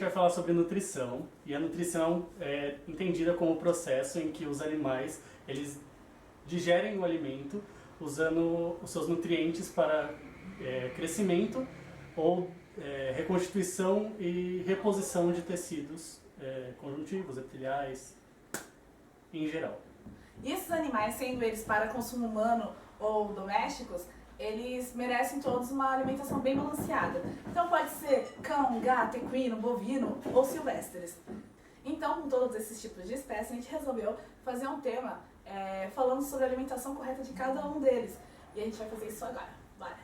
vai falar sobre nutrição, e a nutrição é entendida como o processo em que os animais eles digerem o alimento usando os seus nutrientes para crescimento ou reconstituição e reposição de tecidos conjuntivos, epiteliais, em geral. E esses animais, sendo eles para consumo humano ou domésticos, eles merecem todos uma alimentação bem balanceada. Então pode ser cão, gato, equino, bovino ou silvestres. Então, com todos esses tipos de espécies, a gente resolveu fazer um tema falando sobre a alimentação correta de cada um deles. E a gente vai fazer isso agora. Bora!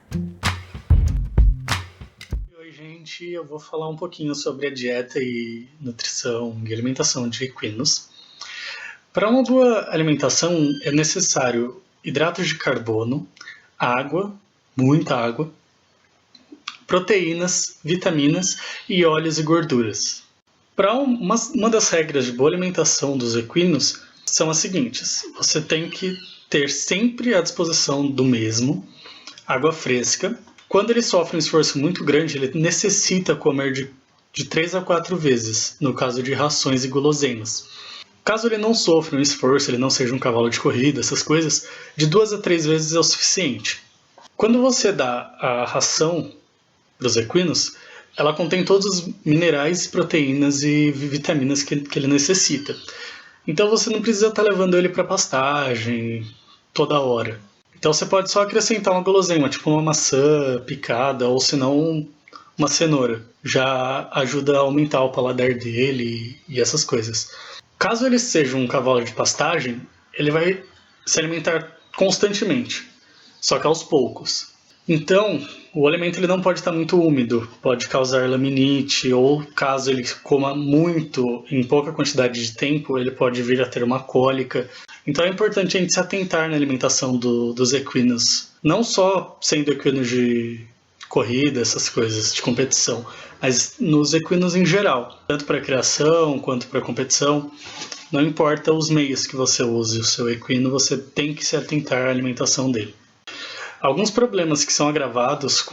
Oi, gente, eu vou falar um pouquinho sobre a dieta e nutrição e alimentação de equinos. Para uma boa alimentação é necessário hidratos de carbono, água, muita água, proteínas, vitaminas e óleos e gorduras. Para uma das regras de boa alimentação dos equinos são as seguintes: você tem que ter sempre à disposição do mesmo água fresca. Quando ele sofre um esforço muito grande, ele necessita comer de 3 a 4 vezes, no caso de rações e guloseimas. Caso ele não sofra um esforço, ele não seja um cavalo de corrida, essas coisas, de 2 a 3 vezes é o suficiente. Quando você dá a ração para os equinos, ela contém todos os minerais, proteínas e vitaminas que ele necessita. Então você não precisa estar levando ele para pastagem toda hora. Então você pode só acrescentar uma guloseima, tipo uma maçã picada ou se não uma cenoura. Já ajuda a aumentar o paladar dele e essas coisas. Caso ele seja um cavalo de pastagem, ele vai se alimentar constantemente, só que aos poucos. Então, o alimento ele não pode estar muito úmido, pode causar laminite, ou caso ele coma muito em pouca quantidade de tempo, ele pode vir a ter uma cólica. Então é importante a gente se atentar na alimentação dos equinos, não só sendo equinos de corrida, essas coisas, de competição, mas nos equinos em geral, tanto para criação quanto para competição. Não importa os meios que você use o seu equino, você tem que se atentar à alimentação dele. Alguns problemas que são agravados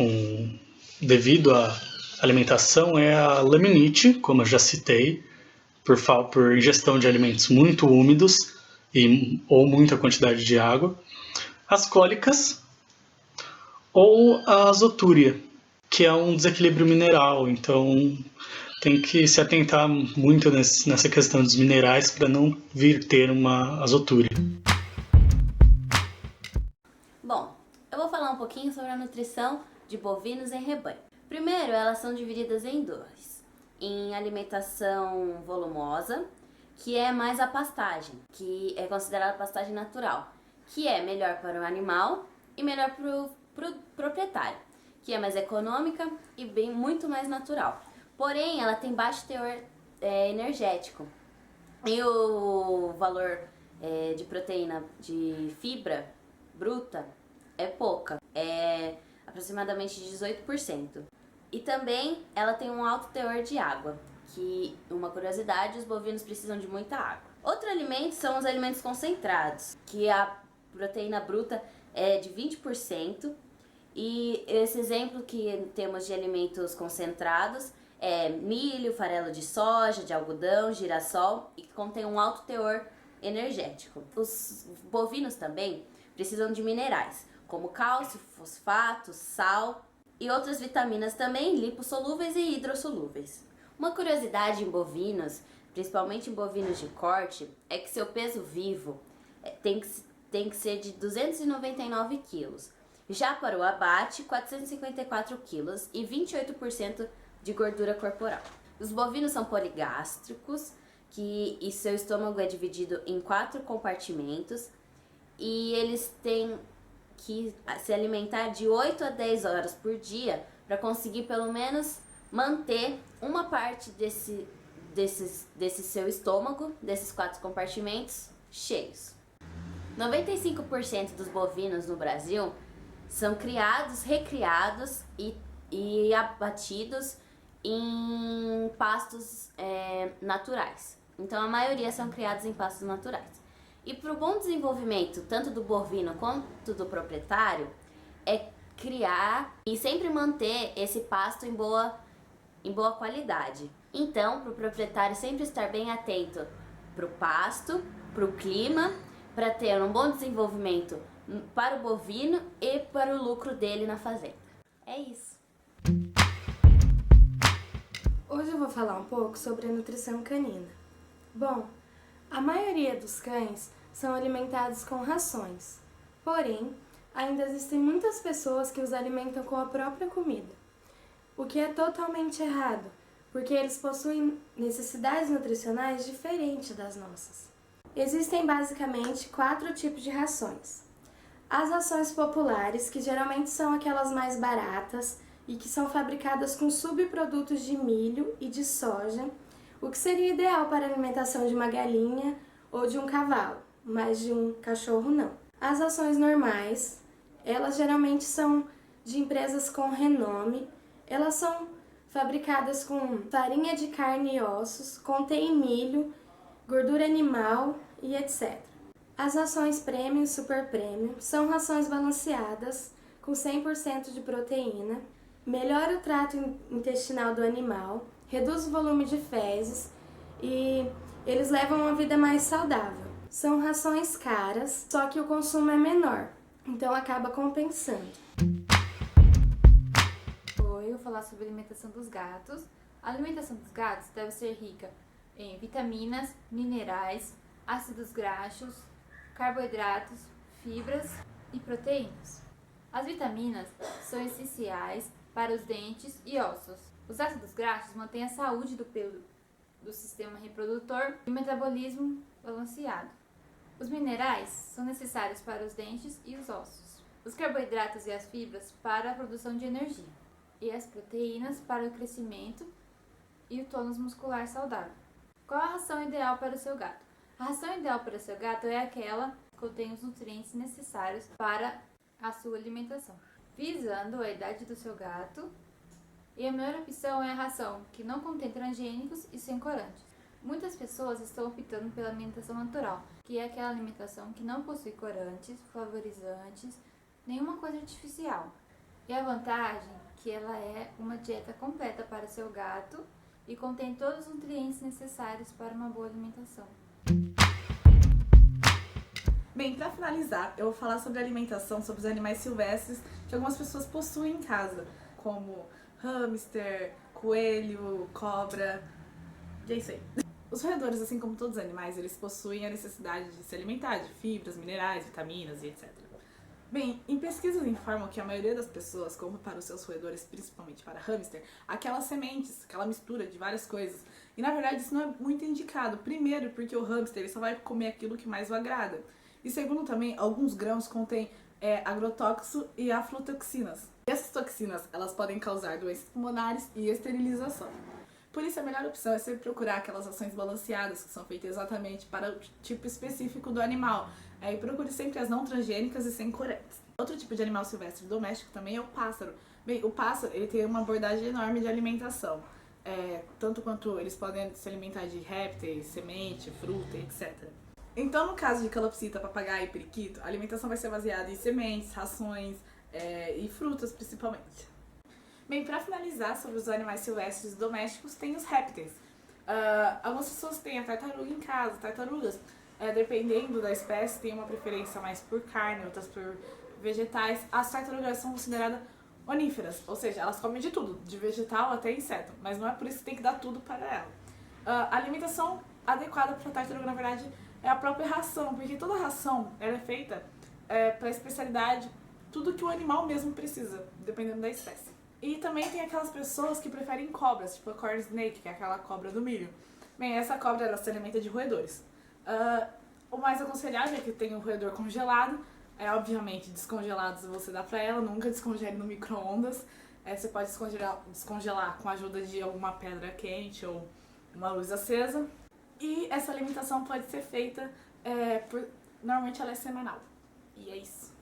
devido à alimentação é a laminite, como eu já citei, por ingestão de alimentos muito úmidos ou muita quantidade de água, as cólicas ou a azotúria, que é um desequilíbrio mineral. Então tem que se atentar muito nessa questão dos minerais para não vir ter uma azotúria. Bom, eu vou falar um pouquinho sobre a nutrição de bovinos em rebanho. Primeiro, elas são divididas em dois. Em alimentação volumosa, que é mais a pastagem, que é considerada pastagem natural, que é melhor para o animal e melhor para o proprietário, que é mais econômica e muito mais natural. Porém, ela tem baixo teor energético e o valor de proteína de fibra bruta é pouca, é aproximadamente 18%. E também ela tem um alto teor de água, que, uma curiosidade, os bovinos precisam de muita água. Outro alimento são os alimentos concentrados, que a proteína bruta é de 20%, e esse exemplo que temos de alimentos concentrados é milho, farelo de soja, de algodão, girassol, e que contém um alto teor energético. Os bovinos também precisam de minerais, como cálcio, fosfato, sal e outras vitaminas também, lipossolúveis e hidrossolúveis. Uma curiosidade em bovinos, principalmente em bovinos de corte, é que seu peso vivo tem que ser de 299 quilos. Já para o abate, 454 quilos e 28% de gordura corporal. Os bovinos são poligástricos, e seu estômago é dividido em 4 compartimentos, e eles têm que se alimentar de 8 a 10 horas por dia para conseguir pelo menos manter uma parte desse seu estômago, desses 4 compartimentos, cheios. 95% dos bovinos no Brasil são criados, recriados e abatidos em pastos naturais. Então a maioria são criados em pastos naturais. E para o bom desenvolvimento tanto do bovino quanto do proprietário é criar e sempre manter esse pasto em boa qualidade. Então, para o proprietário sempre estar bem atento para o pasto, para o clima, para ter um bom desenvolvimento para o bovino e para o lucro dele na fazenda. É isso. Hoje eu vou falar um pouco sobre a nutrição canina. Bom, a maioria dos cães são alimentados com rações, porém, ainda existem muitas pessoas que os alimentam com a própria comida, o que é totalmente errado, porque eles possuem necessidades nutricionais diferentes das nossas. Existem basicamente 4 tipos de rações. As rações populares, que geralmente são aquelas mais baratas e que são fabricadas com subprodutos de milho e de soja, o que seria ideal para a alimentação de uma galinha ou de um cavalo, mas de um cachorro não. As rações normais, elas geralmente são de empresas com renome, elas são fabricadas com farinha de carne e ossos, contém milho, gordura animal e etc. As rações Premium e Super Premium são rações balanceadas, com 100% de proteína, melhora o trato intestinal do animal, reduz o volume de fezes e eles levam uma vida mais saudável. São rações caras, só que o consumo é menor, então acaba compensando. Hoje eu vou falar sobre a alimentação dos gatos. A alimentação dos gatos deve ser rica em vitaminas, minerais, ácidos graxos, carboidratos, fibras e proteínas. As vitaminas são essenciais para os dentes e ossos. Os ácidos graxos mantêm a saúde do pelo do sistema reprodutor e o metabolismo balanceado. Os minerais são necessários para os dentes e os ossos. Os carboidratos e as fibras para a produção de energia. E as proteínas para o crescimento e o tônus muscular saudável. Qual a ração ideal para o seu gato? A ração ideal para o seu gato é aquela que contém os nutrientes necessários para a sua alimentação, visando a idade do seu gato. E a melhor opção é a ração que não contém transgênicos e sem corantes. Muitas pessoas estão optando pela alimentação natural, que é aquela alimentação que não possui corantes, flavorizantes, nenhuma coisa artificial. E a vantagem é que ela é uma dieta completa para o seu gato e contém todos os nutrientes necessários para uma boa alimentação. Bem, para finalizar, eu vou falar sobre a alimentação, sobre os animais silvestres que algumas pessoas possuem em casa, como hamster, coelho, cobra, e é isso aí. Os roedores, assim como todos os animais, eles possuem a necessidade de se alimentar de fibras, minerais, vitaminas e etc. Bem, em pesquisas informam que a maioria das pessoas compra para os seus roedores, principalmente para hamster, aquelas sementes, aquela mistura de várias coisas. E na verdade isso não é muito indicado. Primeiro, porque o hamster ele só vai comer aquilo que mais o agrada. E segundo também, alguns grãos contêm agrotóxico e aflatoxinas. E essas toxinas, elas podem causar doenças pulmonares e esterilização. Por isso, a melhor opção é sempre procurar aquelas rações balanceadas, que são feitas exatamente para o tipo específico do animal. E procure sempre as não transgênicas e sem corantes. Outro tipo de animal silvestre doméstico também é o pássaro. Bem, o pássaro ele tem uma abordagem enorme de alimentação. Tanto quanto eles podem se alimentar de répteis, semente, fruta, etc. Então, no caso de calopsita, papagaio e periquito, a alimentação vai ser baseada em sementes, rações e frutas, principalmente. Bem, para finalizar sobre os animais silvestres domésticos, tem os répteis. Algumas pessoas têm a tartaruga em casa. Tartarugas, dependendo da espécie, tem uma preferência mais por carne, outras por vegetais. As tartarugas são consideradas oníferas, ou seja, elas comem de tudo, de vegetal até inseto, mas não é por isso que tem que dar tudo para ela. A alimentação adequada para a tartaruga, na verdade, é a própria ração, porque toda ração ela é feita para a especialidade, tudo que o animal mesmo precisa, dependendo da espécie. E também tem aquelas pessoas que preferem cobras, tipo a corn snake, que é aquela cobra do milho. Bem, essa cobra ela se alimenta de roedores. O mais aconselhável é que tenha um roedor congelado. Obviamente, descongelados você dá pra ela, nunca descongele no micro-ondas. Você pode descongelar com a ajuda de alguma pedra quente ou uma luz acesa. E essa alimentação pode ser feita, normalmente ela é semanal. E é isso.